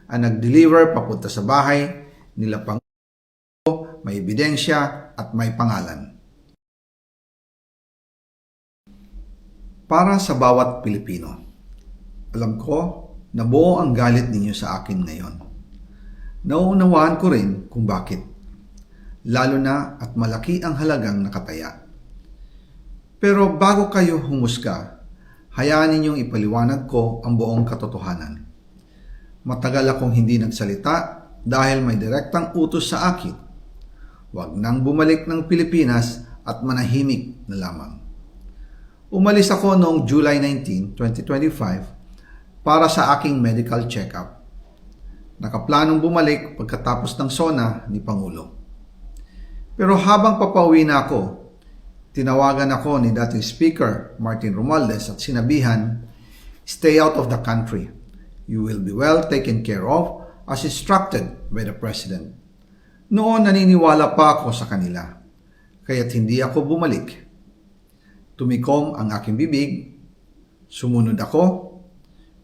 ang nag-deliver papunta sa bahay nila Pangulo, may ebidensya at may pangalan. Para sa bawat Pilipino, alam ko na buo ang galit ninyo sa akin ngayon. Nauunawaan ko rin kung bakit, lalo na at malaki ang halagang nakataya. Pero bago kayo humusga, hayaan ninyong ipaliwanag ko ang buong katotohanan. Matagal akong hindi nagsalita dahil may direktang utos sa akin. Huwag nang bumalik ng Pilipinas at manahimik na lamang. Umalis ako noong July 19, 2025 para sa aking medical check-up. Nakaplanong bumalik pagkatapos ng SONA ni Pangulo. Pero habang papauwi na ako, tinawagan ako ni dating Speaker Martin Romualdez at sinabihan, "Stay out of the country. You will be well taken care of as instructed by the President." Noon naniniwala pa ako sa kanila, kaya't hindi ako bumalik. Tumikom ang aking bibig, sumunod ako,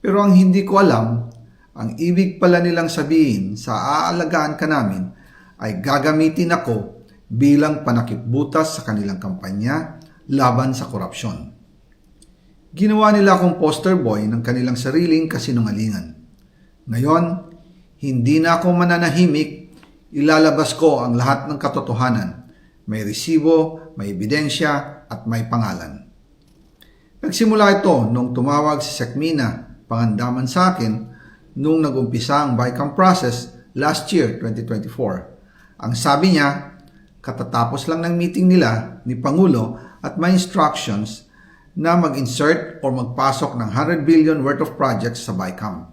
pero ang hindi ko alam, ang ibig pala nilang sabihin sa aalagaan ka namin ay gagamitin ako bilang panakipbutas sa kanilang kampanya laban sa korupsyon. Ginawa nila akong poster boy ng kanilang sariling kasinungalingan. Ngayon, hindi na ako mananahimik, ilalabas ko ang lahat ng katotohanan. May resibo, may ebidensya, at may pangalan. Nagsimula ito nung tumawag si Sekmina Pangandaman sa akin nung nag-umpisa ang BICAM process last year, 2024. Ang sabi niya, katatapos lang ng meeting nila ni Pangulo at may instructions na mag-insert o magpasok ng 100 billion worth of projects sa BICAM.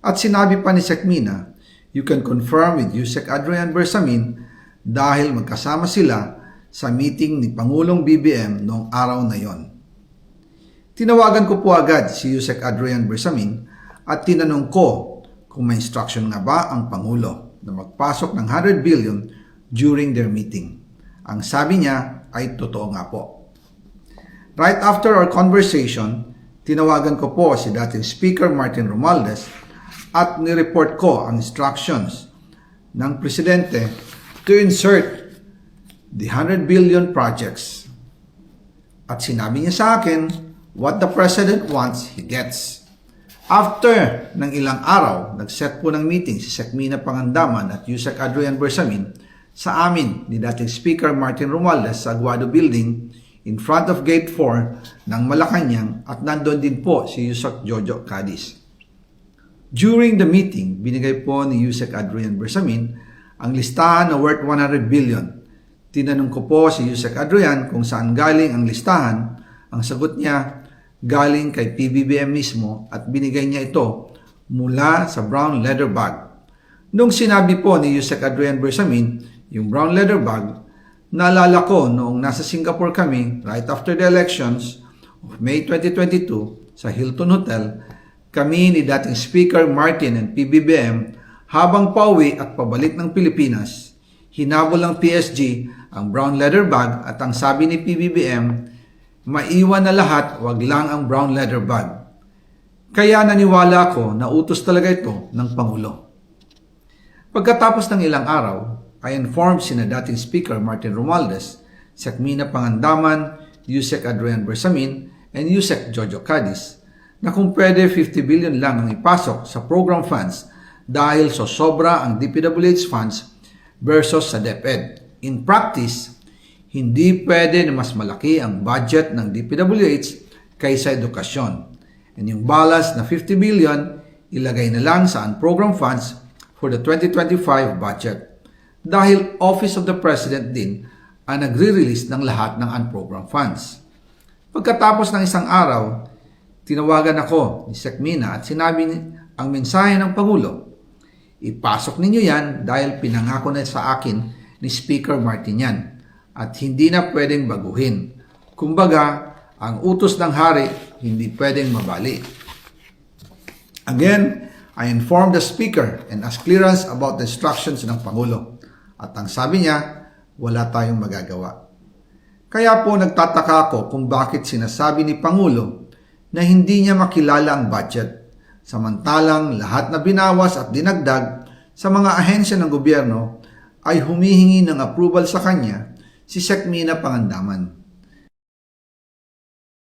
At sinabi pa ni Sekmina, you can confirm with Yusek Adrian Bersamin dahil magkasama sila sa meeting ni Pangulong BBM noong araw na yon. Tinawagan ko po agad si Yusek Adrian Bersamin at tinanong ko kung may instruction nga ba ang Pangulo na magpasok ng 100 billion during their meeting. Ang sabi niya ay totoo nga po. Right after our conversation, tinawagan ko po si dating Speaker Martin Romualdez at nireport ko ang instructions ng Presidente to insert the 100 billion projects. At sinabi niya sa akin, what the President wants, he gets. After ng ilang araw, nag-set po ng meeting si Sekmina Pangandaman at Yusek Adrian Bersamin sa amin ni dating Speaker Martin Romualdez sa Aguado Building in front of Gate 4 ng Malacanang at nandun din po si Yusek Jojo Cadiz. During the meeting, binigay po ni Yusek Adrian Bersamin ang listahan na worth 100 billion. Tinanong ko po si Yusek Adrian kung saan galing ang listahan. Ang sagot niya, galing kay PBBM mismo at binigay niya ito mula sa brown leather bag. Nung sinabi po ni Yusek Adrian Bersamin yung brown leather bag, naalala ko noong nasa Singapore kami right after the elections of May 2022 sa Hilton Hotel, kami ni dating Speaker Martin and PBBM habang pauwi at pabalik ng Pilipinas, hinabol ng PSG ang brown leather bag at ang sabi ni PBBM, maiwan na lahat, wag lang ang brown leather bag. Kaya naniwala ako na utos talaga ito ng Pangulo. Pagkatapos ng ilang araw, I informed sina dating Speaker Martin Romualdez, Sekmina Pangandaman, Yusek Adrian Bersamin, and Yusek Jojo Cadiz na kung pwede 50 billion lang ang ipasok sa program funds dahil so sobra ang DPWH funds versus sa DepEd. In practice, hindi pwede na mas malaki ang budget ng DPWH kaysa edukasyon. And yung balance na 50 billion, ilagay na lang sa unprogrammed funds for the 2025 budget. Dahil Office of the President din ang nagre-release ng lahat ng unprogrammed funds. Pagkatapos ng isang araw, tinawagan ako ni Sekmina at sinabi ang mensahe ng Pangulo, ipasok ninyo yan dahil pinangako na sa akin ni Speaker Martin yan at hindi na pwedeng baguhin. Kumbaga, ang utos ng hari hindi pwedeng mabali. Again, I informed the Speaker and asked clearance about the instructions ng Pangulo. At ang sabi niya, wala tayong magagawa. Kaya po nagtataka ako kung bakit sinasabi ni Pangulo na hindi niya makilala ang budget, Samantalang lahat na binawas at dinagdag sa mga ahensya ng gobyerno ay humihingi ng approval sa kanya si Sekmina Pangandaman.